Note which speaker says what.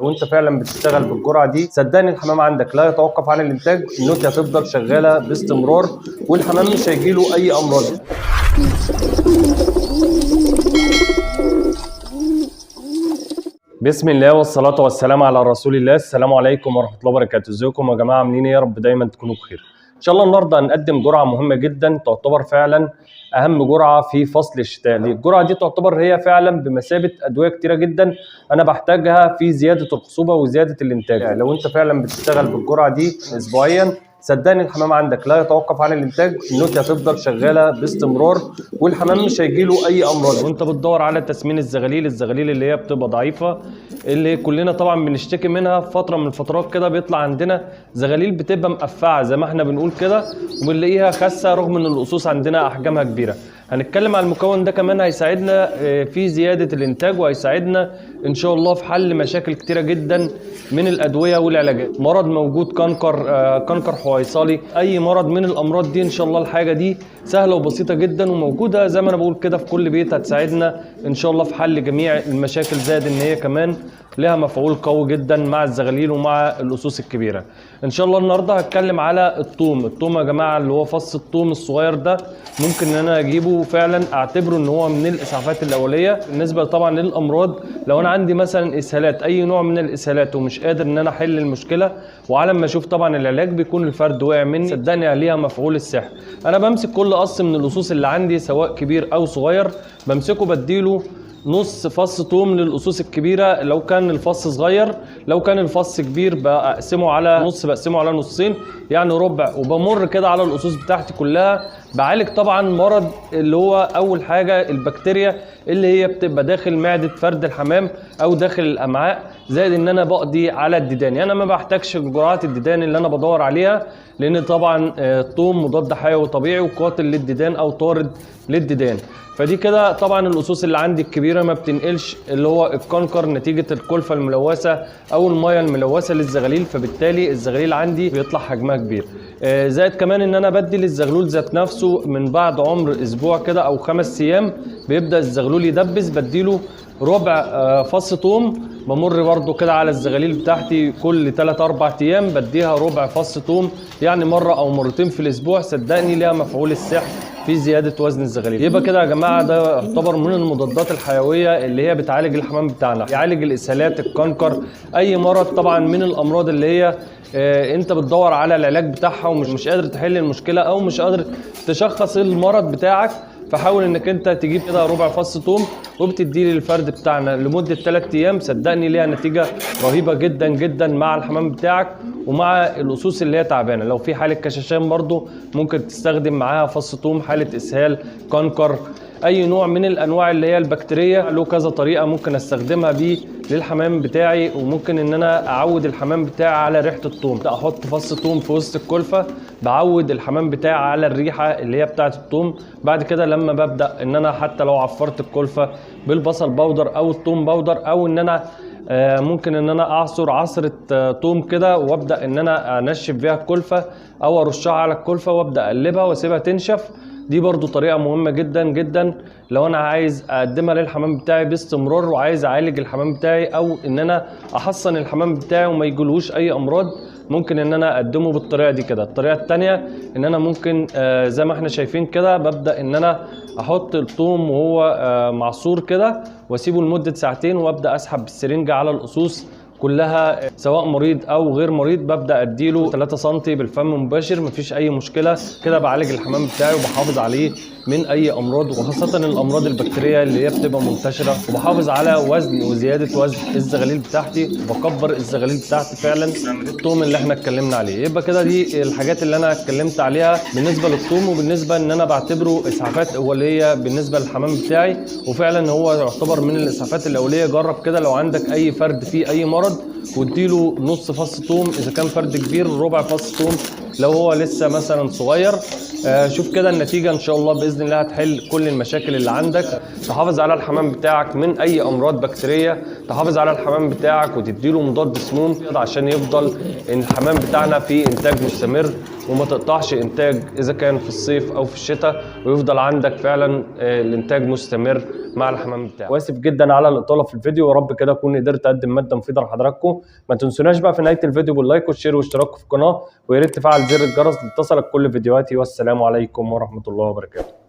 Speaker 1: وانت فعلا بتشتغل بالجرعه دي صدقني الحمام عندك لا يتوقف عن الانتاج، النوتي هتفضل شغاله باستمرار والحمام مش هيجيله اي امراض. بسم الله والصلاه والسلام على رسول الله. السلام عليكم ورحمه الله وبركاته. ازيكم يا جماعه، عاملين ايه؟ يا رب دايما تكونوا بخير. ان شاء الله النهارده هنقدم جرعه مهمه جدا تعتبر فعلا اهم جرعه في فصل الشتاء. الجرعه دي تعتبر هي فعلا بمثابه ادويه كتيره جدا انا بحتاجها في زياده الخصوبه وزياده الانتاج. لو انت فعلا بتشتغل بالجرعه دي اسبوعيا صدقني الحمام عندك لا يتوقف عن الانتاج، النوتي هتفضل شغاله باستمرار والحمام مش هيجيله اي امراض. وانت بتدور على تسمين الزغاليل اللي هي بتبقى ضعيفه، اللي كلنا طبعا بنشتكي منها في فتره من الفترات كده، بيطلع عندنا زغاليل بتبقى مقفعه زي ما احنا بنقول كده وبنلاقيها خاسه رغم ان القصوص عندنا احجامها كبيره. هنتكلم عن المكون ده كمان هيساعدنا في زياده الانتاج وهيساعدنا ان شاء الله في حل مشاكل كتيره جدا من الادويه والعلاجات. مرض موجود كنكر حويصلي، اي مرض من الامراض دي ان شاء الله الحاجه دي سهله وبسيطه جدا وموجوده زي ما انا بقول كده في كل بيت، هتساعدنا ان شاء الله في حل جميع المشاكل، زائد ان هي كمان لها مفعول قوي جدا مع الزغاليل ومع اللصوص الكبيره. ان شاء الله النهارده هتكلم على الثوم يا جماعه، اللي هو فص الثوم الصغير ده ممكن ان انا اجيبه فعلا اعتبره ان هو من الاسعافات الاوليه بالنسبه طبعا للامراض. لو انا عندي مثلا اسهالات، اي نوع من الاسهالات ومش قادر ان انا احل المشكله، وعلى ما اشوف طبعا العلاج بيكون الفرد وقع مني، صدقني ليها مفعول السحر. انا بمسك كل قص من اللصوص اللي عندي سواء كبير او صغير، بمسكه بديله نص فص ثوم للقصوص الكبيره لو كان الفص صغير، لو كان الفص كبير بقسمه على نص، بقسمه على نصين يعني ربع، وبمر كده على القصوص بتاعتي كلها. بعالج طبعا مرض اللي هو اول حاجه البكتيريا اللي هي بتبقى داخل معده فرد الحمام او داخل الامعاء، زائد ان انا بقضي على الديدان. يعني انا ما بحتاجش جرعات الديدان اللي انا بدور عليها، لان طبعا الثوم مضاد حيوي طبيعي وقاتل للديدان او طارد للديدان. فدي كده طبعا القصوص اللي عندي الكبيره ما بتنقلش اللي هو الكنكر نتيجه الكلفه الملوثه او الميه الملوثه للزغاليل، فبالتالي الزغاليل عندي بيطلع حجمها كبير. زائد كمان ان انا بدي للزغلول ذات نفسه من بعد عمر اسبوع كده او 5 ايام بيبدا الزغلول يدبس، بديله ربع فص ثوم. بمر برضو كده على الزغاليل بتاعتي كل 3-4 ايام بديها ربع فص ثوم، يعني مره او مرتين في الاسبوع، صدقني ليها مفعول السحر في زياده وزن الزغاليل. يبقى كده يا جماعه ده يعتبر من المضادات الحيويه اللي هي بتعالج الحمام بتاعنا، يعالج الاسهالات، الكنكر، اي مرض طبعا من الامراض اللي هي انت بتدور على العلاج بتاعها ومش قادر تحل المشكله او مش قادر تشخص المرض بتاعك. فحاول انك انت تجيب كده ربع فص ثوم وبتديه للفرد بتاعنا لمده 3 ايام، صدقني ليها نتيجه رهيبه جدا جدا مع الحمام بتاعك ومع القصوص اللي هي تعبانه. لو في حاله كشاشان برضو ممكن تستخدم معاها فص ثوم، حاله اسهال، كنكر، اي نوع من الانواع اللي هي البكتيريه، له كذا طريقه ممكن استخدمها بيه للحمام بتاعي. وممكن ان انا اعود الحمام بتاعي على ريحه الثوم، احط فص ثوم في وسط الكلفه، بعود الحمام بتاعي على الريحه اللي هي بتاعه الثوم. بعد كده لما ببدا ان انا حتى لو عفرت الكلفه بالبصل بودر او الثوم بودر، او ان انا ممكن ان انا اعصر عصره ثوم كده وابدا ان انا انشف بيها الكلفه او ارشها على الكلفه وابدا اقلبها واسيبها تنشف. دي برضو طريقه مهمه جدا جدا لو انا عايز اقدمها للحمام بتاعي باستمرار وعايز اعالج الحمام بتاعي او ان انا احصن الحمام بتاعي وما يجيلهوش اي امراض. ممكن ان انا اقدمه بالطريقه دي كده. الطريقه الثانيه ان انا ممكن زي ما احنا شايفين كده ببدا ان انا احط الثوم وهو معصور كده واسيبه لمده ساعتين وابدا اسحب بالسرنجه على القصوص كلها سواء مريض او غير مريض، ببدا اديله 3 سم بالفم مباشر، مفيش اي مشكله كده. بعالج الحمام بتاعي وبحافظ عليه من اي امراض، وخاصه الامراض البكتيريه اللي هي بتبقى منتشره، وبحافظ على وزن وزياده وزن الزغاليل بتاعتي وبكبر الزغاليل بتاعتي فعلا الثوم اللي احنا اتكلمنا عليه. يبقى كده دي الحاجات اللي انا اتكلمت عليها بالنسبه للثوم، وبالنسبه ان انا بعتبره اسعافات اوليه بالنسبه للحمام بتاعي، وفعلا هو يعتبر من الاسعافات الاوليه. جرب كده لو عندك اي فرد فيه اي مرض واديله نص فص ثوم اذا كان فرد كبير، ربع فص ثوم لو هو لسه مثلا صغير. شوف كده النتيجه ان شاء الله باذن الله هتحل كل المشاكل اللي عندك، تحافظ على الحمام بتاعك من اي امراض بكتيريه، تحافظ على الحمام بتاعك وتديله مضاد سموم عشان يفضل الحمام بتاعنا في انتاج مستمر وما تقطعش انتاج اذا كان في الصيف او في الشتاء، ويفضل عندك فعلا الانتاج مستمر مع الحمام بتاعك. واسف جدا على الاطاله في الفيديو، ورب كده اكون قدرت اقدم ماده مفيده لحضراتكم. ما تنسوناش بقى في نهايه الفيديو باللايك والشير والاشتراك في القناه، ويا ريت تفعل زر الجرس لتصلك كل فيديوهاتي. والسلام عليكم ورحمه الله وبركاته.